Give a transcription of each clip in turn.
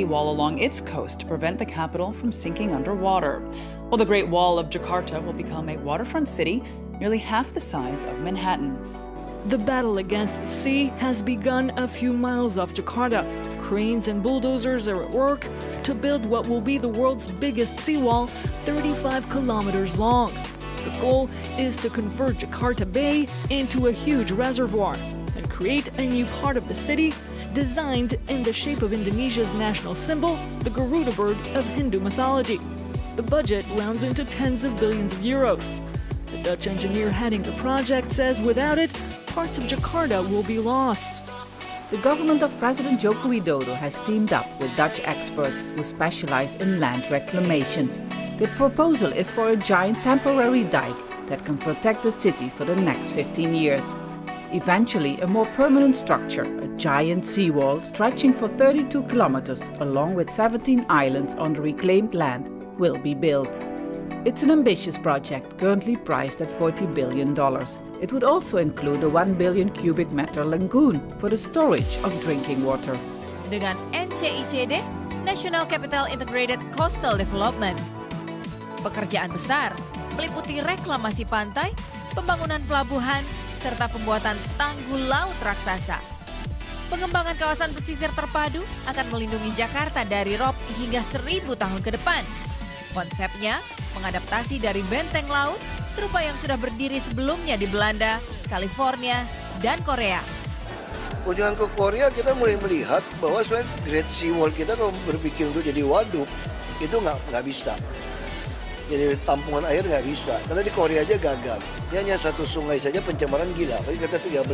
seawall along its coast to prevent the capital from sinking underwater. While the Great Wall of Jakarta will become a waterfront city nearly half the size of Manhattan. The battle against the sea has begun a few miles off Jakarta. Cranes and bulldozers are at work to build what will be the world's biggest seawall, 35 kilometers long. The goal is to convert Jakarta Bay into a huge reservoir and create a new part of the city designed in the shape of Indonesia's national symbol, the Garuda bird of Hindu mythology. The budget rounds into tens of billions of euros. The Dutch engineer heading the project says without it, parts of Jakarta will be lost. The government of President Joko Widodo has teamed up with Dutch experts who specialize in land reclamation. The proposal is for a giant temporary dike that can protect the city for the next 15 years. Eventually, a more permanent structure, a giant seawall stretching for 32 kilometers along with 17 islands on the reclaimed land, will be built. It's an ambitious project currently priced at $40 billion. It would also include a 1 billion cubic meter lagoon for the storage of drinking water. Dengan NCICD, National Capital Integrated Coastal Development. Pekerjaan besar meliputi reklamasi pantai, pembangunan pelabuhan, serta pembuatan tanggul laut raksasa. Pengembangan kawasan pesisir terpadu akan melindungi Jakarta dari rob hingga 1000 tahun ke depan. Konsepnya mengadaptasi dari benteng laut serupa yang sudah berdiri sebelumnya di Belanda, California, dan Korea. Kunjungan ke Korea kita mulai melihat bahwa sebenarnya Great Sea Wall kita kalau berpikir untuk jadi waduk itu nggak bisa. Jadi tampungan air nggak bisa, karena di Korea aja gagal. Dia hanya satu sungai saja pencemaran gila, tapi kita 13.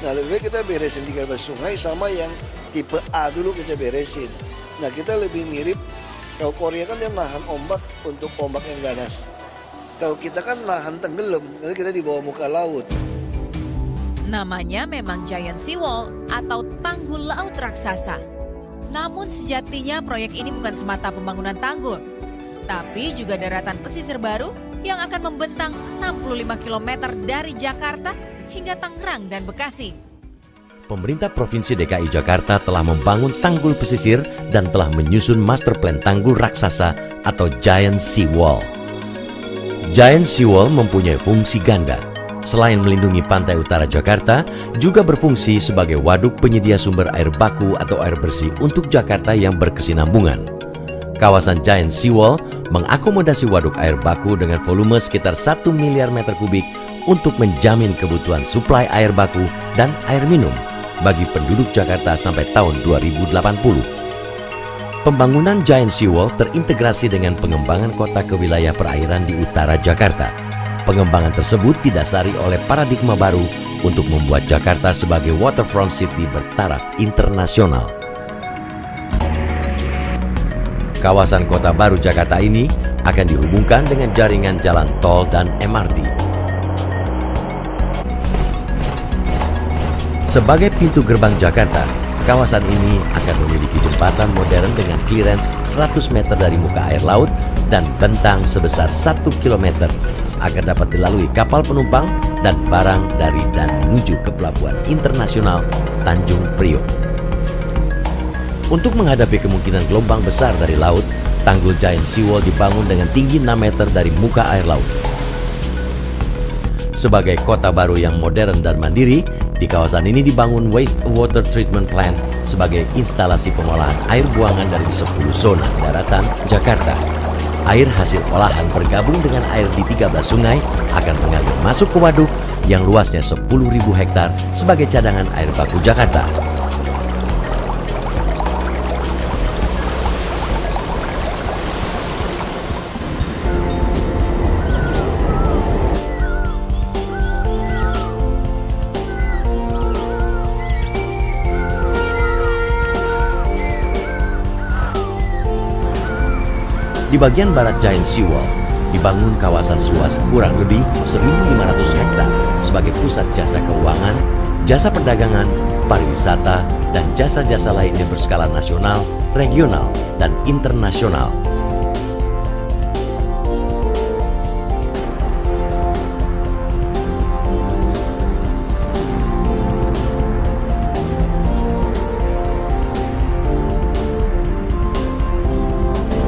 Nah lebih baik kita beresin 13 sungai sama yang tipe A dulu kita beresin. Nah kita lebih mirip, kalau Korea kan dia nahan ombak untuk ombak yang ganas. Kalau kita kan nahan tenggelam, karena kita di bawah muka laut. Namanya memang Giant Seawall atau tanggul laut raksasa. Namun sejatinya proyek ini bukan semata pembangunan tanggul, tapi juga daratan pesisir baru yang akan membentang 65 km dari Jakarta hingga Tangerang dan Bekasi. Pemerintah Provinsi DKI Jakarta telah membangun tanggul pesisir dan telah menyusun master plan tanggul raksasa atau Giant Seawall. Giant Seawall mempunyai fungsi ganda. Selain melindungi pantai utara Jakarta, juga berfungsi sebagai waduk penyedia sumber air baku atau air bersih untuk Jakarta yang berkesinambungan. Kawasan Giant Seawall mengakomodasi waduk air baku dengan volume sekitar 1 miliar meter kubik untuk menjamin kebutuhan suplai air baku dan air minum bagi penduduk Jakarta sampai tahun 2080. Pembangunan Giant Seawall terintegrasi dengan pengembangan kota ke wilayah perairan di utara Jakarta. Pengembangan tersebut didasari oleh paradigma baru untuk membuat Jakarta sebagai waterfront city bertaraf internasional. Kawasan Kota Baru Jakarta ini akan dihubungkan dengan jaringan jalan tol dan MRT. Sebagai pintu gerbang Jakarta, kawasan ini akan memiliki jembatan modern dengan clearance 100 meter dari muka air laut dan bentang sebesar 1 km agar dapat dilalui kapal penumpang dan barang dari dan menuju ke Pelabuhan Internasional Tanjung Priok. Untuk menghadapi kemungkinan gelombang besar dari laut, tanggul Giant Seawall dibangun dengan tinggi 6 meter dari muka air laut. Sebagai kota baru yang modern dan mandiri, di kawasan ini dibangun wastewater treatment plant sebagai instalasi pengolahan air buangan dari 10 zona daratan Jakarta. Air hasil olahan bergabung dengan air di 13 sungai akan mengalir masuk ke waduk yang luasnya 10.000 hektar sebagai cadangan air baku Jakarta. Di bagian barat Giant Seawall, dibangun kawasan seluas kurang lebih 1.500 hektar sebagai pusat jasa keuangan, jasa perdagangan, pariwisata, dan jasa-jasa lainnya berskala nasional, regional, dan internasional.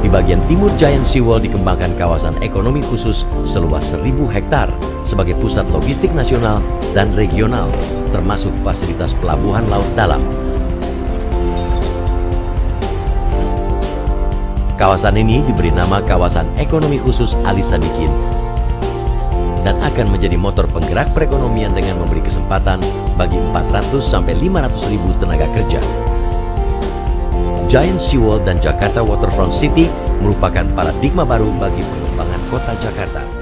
Di bagian timur Giant Seawall dikembangkan kawasan ekonomi khusus seluas 1.000 hektar sebagai pusat logistik nasional dan regional, termasuk fasilitas pelabuhan laut dalam. Kawasan ini diberi nama Kawasan Ekonomi Khusus Ali Sadikin dan akan menjadi motor penggerak perekonomian dengan memberi kesempatan bagi 400 sampai 500 ribu tenaga kerja. Giant Seawall dan Jakarta Waterfront City merupakan paradigma baru bagi pengembangan kota Jakarta.